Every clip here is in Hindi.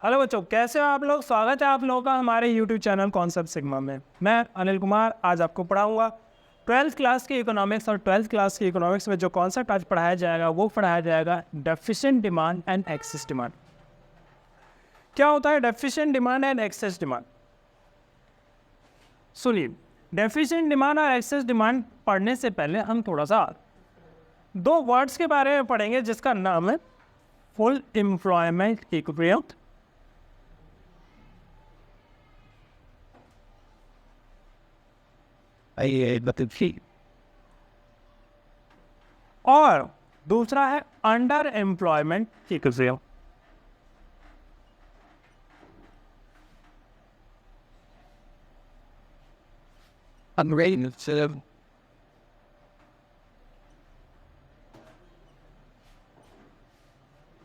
हेलो बच्चों, कैसे हो आप लोग। स्वागत है आप लोगों का हमारे यूट्यूब चैनल कॉन्सेप्ट सिग्मा में। मैं अनिल कुमार आज आपको पढ़ाऊंगा 12th क्लास की इकोनॉमिक्स। और 12th क्लास की इकोनॉमिक्स में जो कॉन्सेप्ट आज पढ़ाया जाएगा वो पढ़ाया जाएगा deficient demand and excess demand. क्या होता है deficient demand and excess demand? सुनिए, डेफिशिएंट डिमांड और एक्सेस डिमांड पढ़ने से पहले हम थोड़ा सा दो वर्ड्स के बारे में पढ़ेंगे जिसका नाम है फुल एम्प्लॉयमेंट इक्विलिब्रियम और दूसरा है अंडर एम्प्लॉयमेंट इक्विलिब्रियम।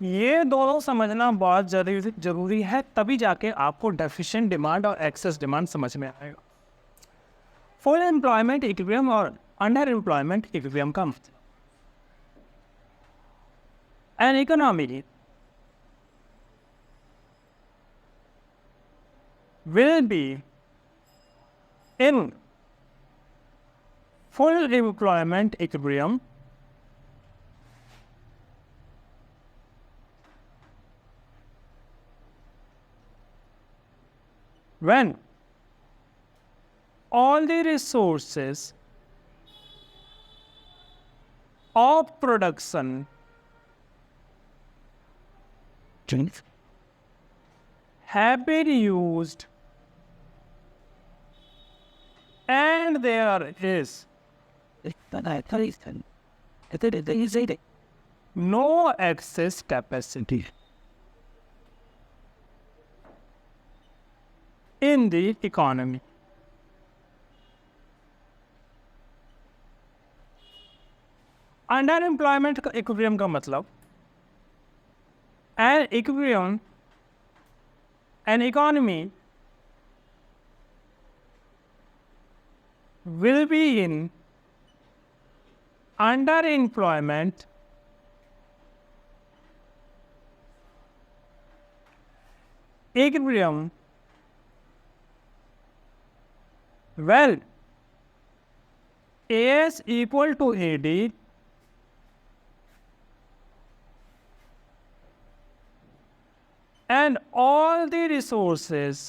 ये दोनों समझना बहुत जरूरी है, तभी जाके आपको डेफिशिएंट डिमांड और एक्सेस डिमांड समझ में आएगा। फुल एम्प्लॉयमेंट इक्विलिब्रियम और अंडर एम्प्लॉयमेंट इक्विलिब्रियम का मतलब, an economy will be in full employment equilibrium when all the resources of production have been used and there is no excess capacity in the economy. Under employment equilibrium का मतलब, an equilibrium an economy will be in underemployment equilibrium when AS equal to AD and all the resources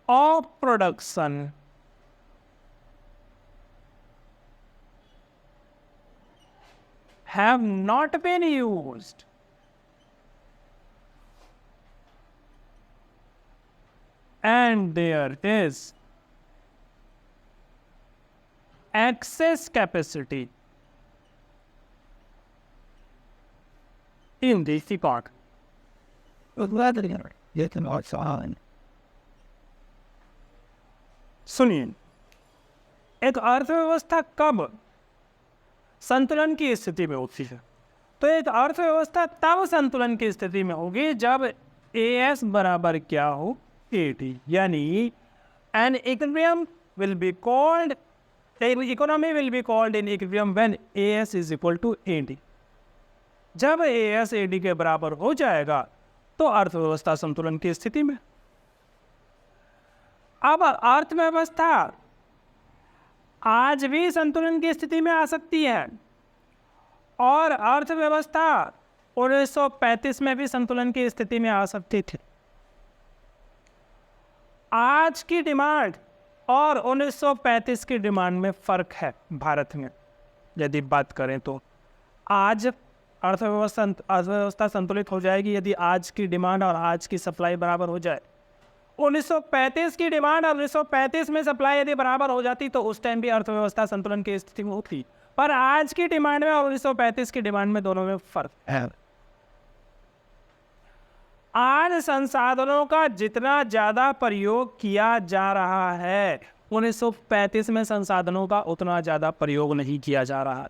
of production have not been used and there is excess capacity in the economy. सुनिए, एक अर्थव्यवस्था कब संतुलन की स्थिति में होती है? तो एक अर्थव्यवस्था तब संतुलन की स्थिति में होगी जब AS बराबर क्या हो, AD, यानी an equilibrium will be called, economy will be called in equilibrium when AS is equal to AD। जब AS AD के बराबर हो जाएगा तो अर्थव्यवस्था संतुलन की स्थिति में। अब अर्थव्यवस्था आज भी संतुलन की स्थिति में आ सकती है और अर्थव्यवस्था 1935 में भी संतुलन की स्थिति में आ सकती थी। आज की डिमांड और 1935 की डिमांड में फर्क है। भारत में यदि बात करें तो आज अर्थव्यवस्था संतुलित हो जाएगी यदि आज की डिमांड और आज की सप्लाई बराबर हो जाए। 1935 की डिमांड और 1935 में सप्लाई यदि बराबर हो जाती तो उस टाइम भी अर्थव्यवस्था संतुलन की स्थिति में होती, पर आज की डिमांड में और 1935 की डिमांड में दोनों में फर्क है। आज संसाधनों का जितना ज्यादा प्रयोग किया जा रहा है 1935 में संसाधनों का उतना ज्यादा प्रयोग नहीं किया जा रहा।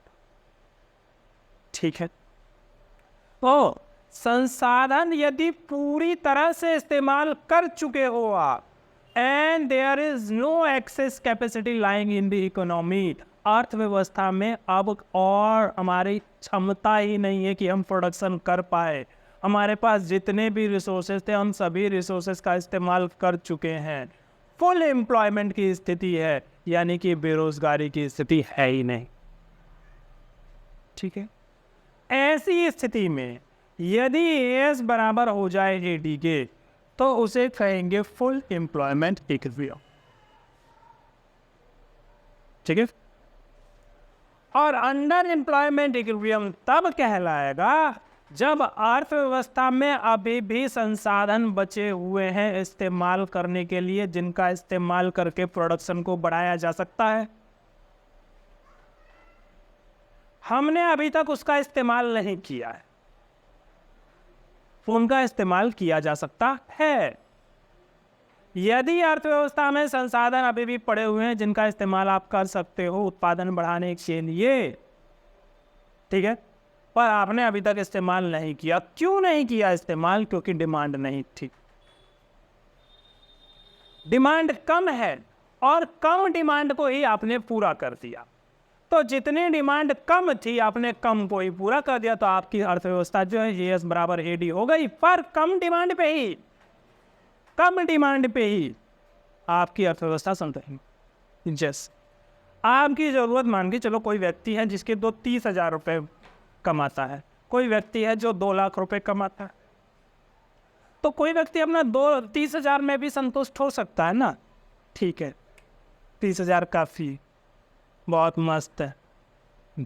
ठीक है, तो संसाधन यदि पूरी तरह से इस्तेमाल कर चुके हो आप and there is no excess capacity lying in the economy, अर्थव्यवस्था में अब और हमारी क्षमता ही नहीं है कि हम प्रोडक्शन कर पाए, हमारे पास जितने भी रिसोर्सेज थे हम सभी रिसोर्सेज का इस्तेमाल कर चुके हैं, फुल एम्प्लॉयमेंट की स्थिति है, यानी कि बेरोजगारी की स्थिति है ही नहीं। ठीक है, ऐसी स्थिति में यदि एएस बराबर हो जाए एडी के तो उसे कहेंगे फुल एम्प्लॉयमेंट इक्विलिब्रियम। ठीक है, और अंडर एम्प्लॉयमेंट इक्विलिब्रियम तब कहलाएगा जब अर्थव्यवस्था में अभी भी संसाधन बचे हुए हैं इस्तेमाल करने के लिए, जिनका इस्तेमाल करके प्रोडक्शन को बढ़ाया जा सकता है। हमने अभी तक उसका इस्तेमाल नहीं किया है, उनका इस्तेमाल किया जा सकता है। यदि अर्थव्यवस्था में संसाधन अभी भी पड़े हुए हैं जिनका इस्तेमाल आप कर सकते हो उत्पादन बढ़ाने के लिए, ठीक है, पर आपने अभी तक इस्तेमाल नहीं किया। क्यों नहीं किया इस्तेमाल? क्योंकि डिमांड नहीं थी, डिमांड कम है और कम डिमांड को ही आपने पूरा कर दिया। तो जितनी डिमांड कम थी आपने कम को ही पूरा कर दिया, तो आपकी अर्थव्यवस्था जो है एएस बराबर एडी हो गई। पर कम डिमांड पे ही आपकी अर्थव्यवस्था चल रही। जैसे आपकी जरूरत मान के चलो, कोई व्यक्ति है जिसके 30,000 रुपये कमाता है, कोई व्यक्ति है जो 2 लाख रुपए कमाता है, तो कोई व्यक्ति अपना 30,000 में भी संतुष्ट हो सकता है ना। ठीक है, 30,000 काफ़ी, बहुत मस्त है।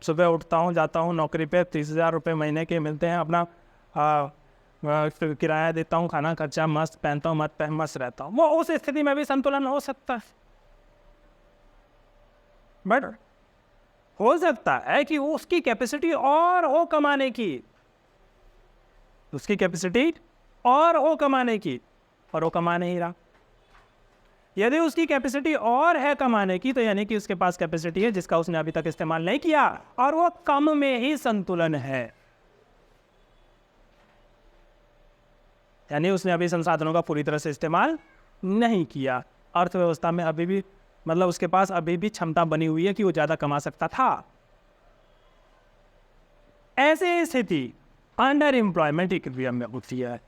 सुबह उठता हूँ, जाता हूँ नौकरी पे, 30,000 रुपये महीने के मिलते हैं, अपना किराया देता हूँ, खाना खर्चा, मस्त पहनता हूँ, मस्त रहता हूँ। वो उस स्थिति में भी संतुलन हो सकता है, बट हो सकता है कि उसकी कैपेसिटी और हो कमाने की, उसकी कैपेसिटी और हो कमाने की, और वो कमा नहीं रहा। यदि उसकी कैपेसिटी और है कमाने की, तो यानी कि उसके पास कैपेसिटी है जिसका उसने अभी तक इस्तेमाल नहीं किया, और वो कम में ही संतुलन है, यानी उसने अभी संसाधनों का पूरी तरह से इस्तेमाल नहीं किया। अर्थव्यवस्था में अभी भी, मतलब उसके पास अभी भी क्षमता बनी हुई है कि वो ज्यादा कमा सकता था। ऐसी स्थिति अंडर एम्प्लॉयमेंट इक्विलिब्रियम में होती है।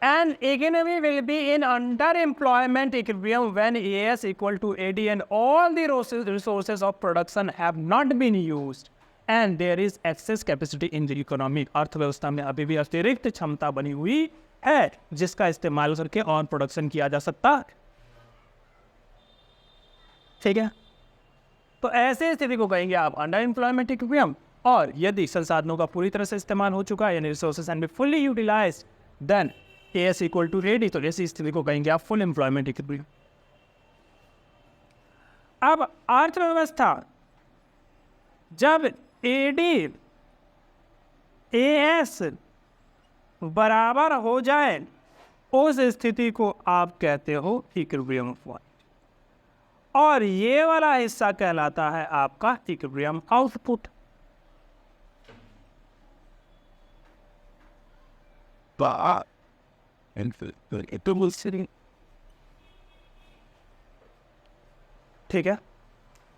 An economy will be in underemployment equilibrium when AS equal to AD and all the resources of production have not been used and there is excess capacity in the economy। अर्थव्यवस्था में अभी भी अतिरिक्त क्षमता बनी हुई है जिसका इस्तेमाल करके और प्रोडक्शन किया जा सकता है। ठीक है, तो ऐसे स्थिति को कहेंगे आप अंडर एम्प्लॉयमेंट इक्विलिब्रियम। और यदि संसाधनों का पूरी तरह से इस्तेमाल हो चुका है, यानी resources and be fully utilised, then AS equal to AD, तो ऐसी स्थिति को कहेंगे आप फुल एम्प्लॉयमेंट इक्विलिब्रियम। अब अर्थव्यवस्था जब AD AS बराबर हो जाए उस स्थिति को आप कहते हो इक्विलिब्रियम पॉइंट, और ये वाला हिस्सा कहलाता है आपका इक्विलिब्रियम आउटपुट। ठीक है,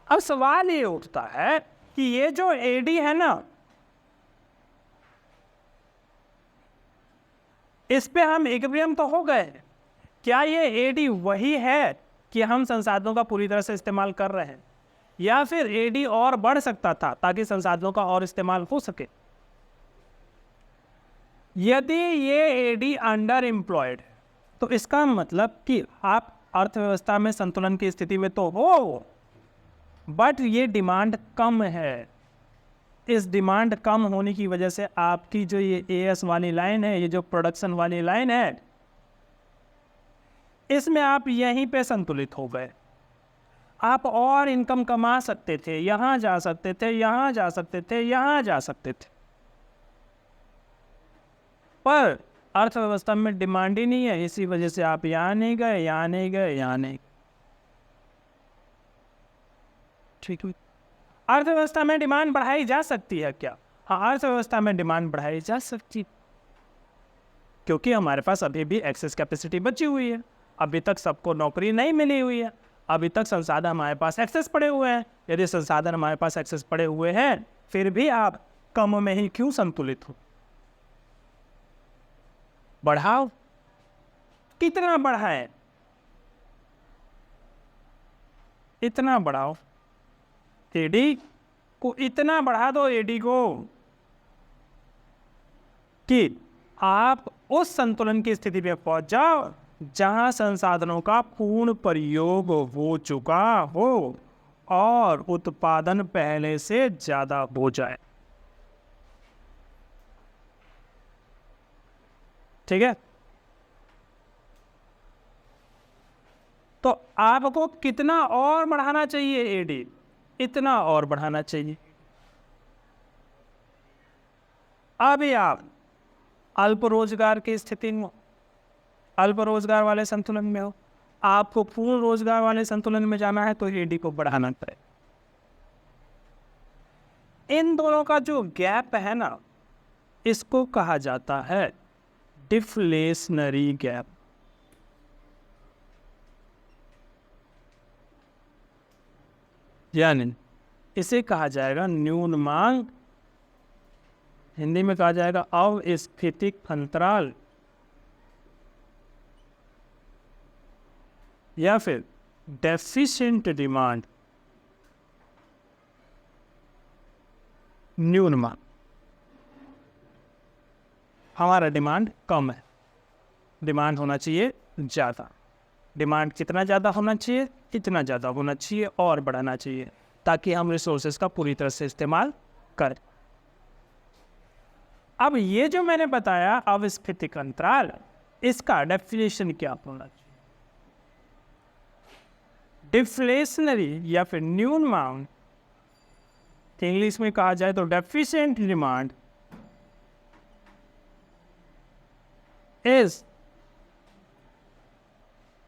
अब सवाल ये उठता है कि ये जो एडी है ना, इस पे हम इक्विलिब्रियम तो हो गए, क्या ये एडी वही है कि हम संसाधनों का पूरी तरह से इस्तेमाल कर रहे हैं, या फिर एडी और बढ़ सकता था ताकि संसाधनों का और इस्तेमाल हो सके? यदि ये एडी अंडर एम्प्लॉयड है तो इसका मतलब कि आप अर्थव्यवस्था में संतुलन की स्थिति में तो हो, बट ये डिमांड कम है। इस डिमांड कम होने की वजह से आपकी जो ये एएस वाली लाइन है, ये जो प्रोडक्शन वाली लाइन है, इसमें आप यहीं पे संतुलित हो गए। आप और इनकम कमा सकते थे, यहाँ जा सकते थे, यहाँ जा सकते थे, यहाँ जा सकते थे, पर अर्थव्यवस्था में डिमांड ही नहीं है, इसी वजह से आप यहाँ नहीं गए, यहाँ नहीं गए, यहाँ नहीं। ठीक है, अर्थव्यवस्था में डिमांड बढ़ाई जा सकती है क्या? हाँ, अर्थव्यवस्था में डिमांड बढ़ाई जा सकती है, क्योंकि हमारे पास अभी भी एक्सेस कैपेसिटी बची हुई है, अभी तक सबको नौकरी नहीं मिली हुई है, अभी तक संसाधन हमारे पास एक्सेस पड़े हुए हैं। यदि संसाधन हमारे पास एक्सेस पड़े हुए हैं, फिर भी आप कम में ही क्यों संतुलित हो? बढ़ाओ, कितना बढ़ाएं? इतना बढ़ाओ, एडी को इतना बढ़ा दो, एडी को, कि आप उस संतुलन की स्थिति पे पहुंच जाओ जहां संसाधनों का पूर्ण प्रयोग हो चुका हो और उत्पादन पहले से ज्यादा हो जाए। ठीक है, तो आपको कितना और बढ़ाना चाहिए एडी? इतना और बढ़ाना चाहिए। अभी आप अल्प रोजगार की स्थिति में, अल्प रोजगार वाले संतुलन में हो, आपको पूर्ण रोजगार वाले संतुलन में जाना है तो एडी को बढ़ाना पड़ेगा। इन दोनों का जो गैप है ना, इसको कहा जाता है डिफ्लेशनरी गैप। यानी इसे कहा जाएगा न्यून मांग, हिंदी में कहा जाएगा अस्फीतिक अंतराल, या फिर डेफिशिएंट डिमांड, न्यून मांग। हमारा डिमांड कम है, डिमांड होना चाहिए ज़्यादा। डिमांड कितना ज़्यादा होना चाहिए? इतना ज़्यादा होना चाहिए और बढ़ाना चाहिए, ताकि हम रिसोर्सेज का पूरी तरह से इस्तेमाल करें। अब ये जो मैंने बताया अस्फीतिक अंतराल, इसका डेफिनेशन क्या होना चाहिए? डिफ्लेशनरी या फिर न्यून मांग, इंग्लिश में कहा जाए तो deficient demand, is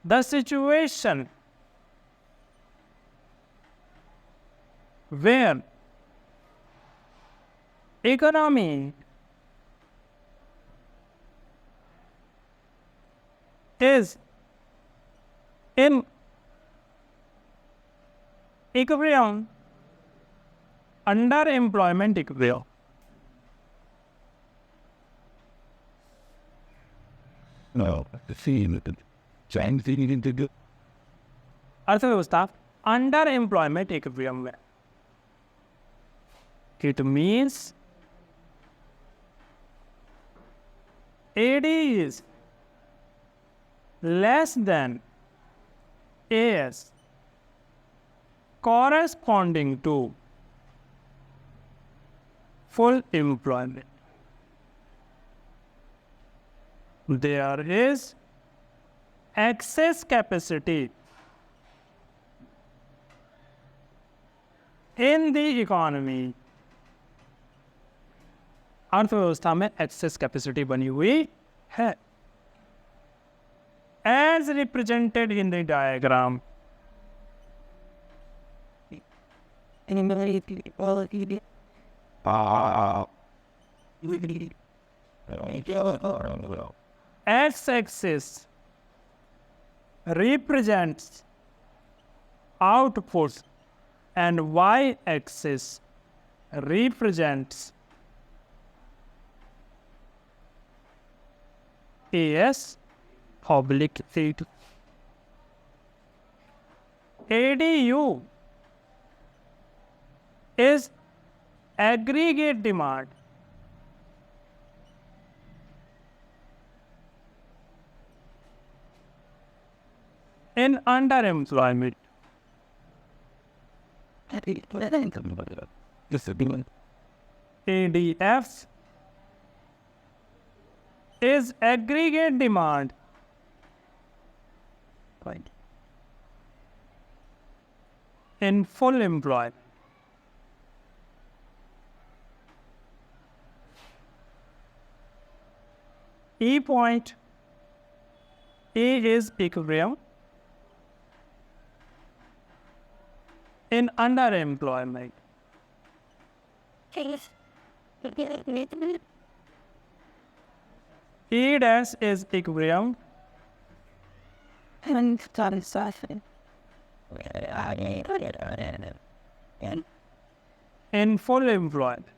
the situation where economy is in equilibrium, underemployment equilibrium. No, see, trying to do. अर्थव्यवस्था अंडर एम्प्लॉयमेंट इक्विलिब्रियम में। It means AD is less than AS corresponding to full employment. There is excess capacity in the economy. अर्थव्यवस्था में एक्सेस कैपेसिटी बनी हुई है, as represented in the diagram. X-axis represents output and Y-axis represents AS oblique feet. ADU is aggregate demand in underemployment. ADF is aggregate demand in full employment. E point, A is equilibrium in underemployment. E dash is equilibrium in full employment.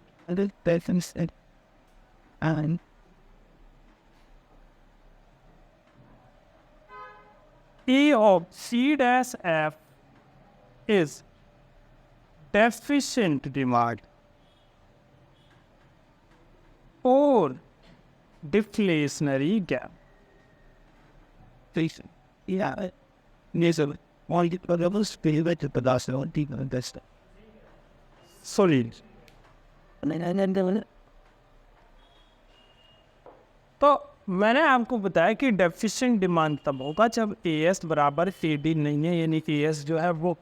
E of C dash F is deficient demand or deflationary gap. Please. Yeah. Yes, sir. All the problems favorite to the last one thing on this. Solid. तो मैंने आपको बताया कि डेफिशिएंट डिमांड तब होगा जब एएस बराबर एडी नहीं है, यानी कि एएस जो है वो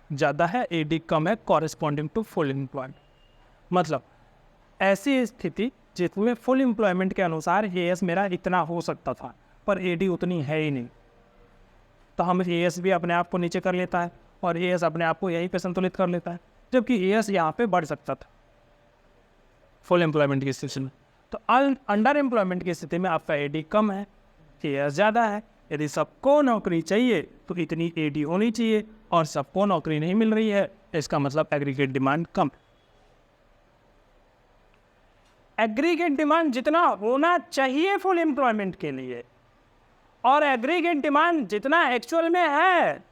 ज़्यादा है, एडी कम है, कॉरेस्पॉन्डिंग टू फुल एम्प्लॉयमेंट। मतलब ऐसी स्थिति जिसमें फुल एम्प्लॉयमेंट के अनुसार एएस मेरा इतना हो सकता था पर एडी उतनी है ही नहीं, तो हम एएस भी अपने आप को नीचे कर लेता है और एएस अपने आप को यहीं पे संतुलित कर लेता है, जबकि एएस यहाँ पे बढ़ सकता था फुल एम्प्लॉयमेंट की स्थिति में। तो अंडर एम्प्लॉयमेंट की स्थिति में आपका एडी कम है, एएस ज़्यादा है। यदि सबको नौकरी चाहिए तो इतनी एडी होनी चाहिए और सबको नौकरी नहीं मिल रही है, इसका मतलब एग्रीगेट डिमांड कम। एग्रीगेट डिमांड जितना होना चाहिए फुल एम्प्लॉयमेंट के लिए और एग्रीगेट डिमांड जितना एक्चुअल में है,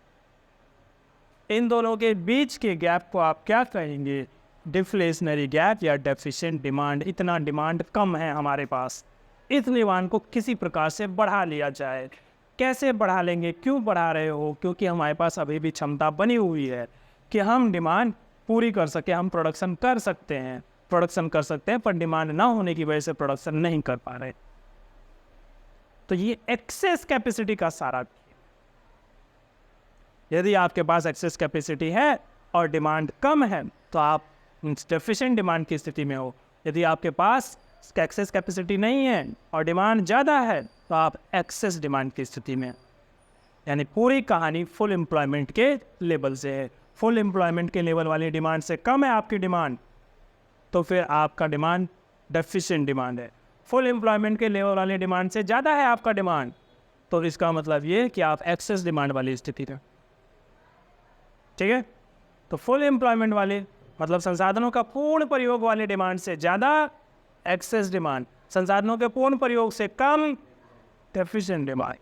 इन दोनों के बीच के गैप को आप क्या कहेंगे? डिफ्लेशनरी गैप या डेफिशिएंट डिमांड। इतना डिमांड कम है हमारे पास, इस डिमांड को किसी प्रकार से बढ़ा लिया जाए। कैसे बढ़ा लेंगे? क्यों बढ़ा रहे हो? क्योंकि हमारे पास अभी भी क्षमता बनी हुई है कि हम डिमांड पूरी कर सके, हम प्रोडक्शन कर सकते हैं, पर डिमांड ना होने की वजह से प्रोडक्शन नहीं कर पा रहे। तो ये एक्सेस कैपेसिटी का सारा। यदि आपके पास एक्सेस कैपेसिटी है और डिमांड कम है तो आप डेफिशिएंट डिमांड की स्थिति में हो। यदि आपके पास एक्सेस कैपेसिटी नहीं है और डिमांड ज़्यादा है तो आप एक्सेस डिमांड की स्थिति में। यानी पूरी कहानी फुल एम्प्लॉयमेंट के लेवल से है। फुल एम्प्लॉयमेंट के लेवल वाली डिमांड से कम है आपकी डिमांड, तो फिर आपका डिमांड डेफिशिएंट डिमांड है। फुल एम्प्लॉयमेंट के लेवल वाली डिमांड से ज़्यादा है आपका डिमांड, तो इसका मतलब ये कि आप एक्सेस डिमांड वाली स्थिति में। ठीक है, तो फुल एम्प्लॉयमेंट वाले मतलब संसाधनों का पूर्ण प्रयोग वाले डिमांड से ज़्यादा एक्सेस डिमांड, संसाधनों के पूर्ण प्रयोग से कम डेफिशिएंट डिमांड।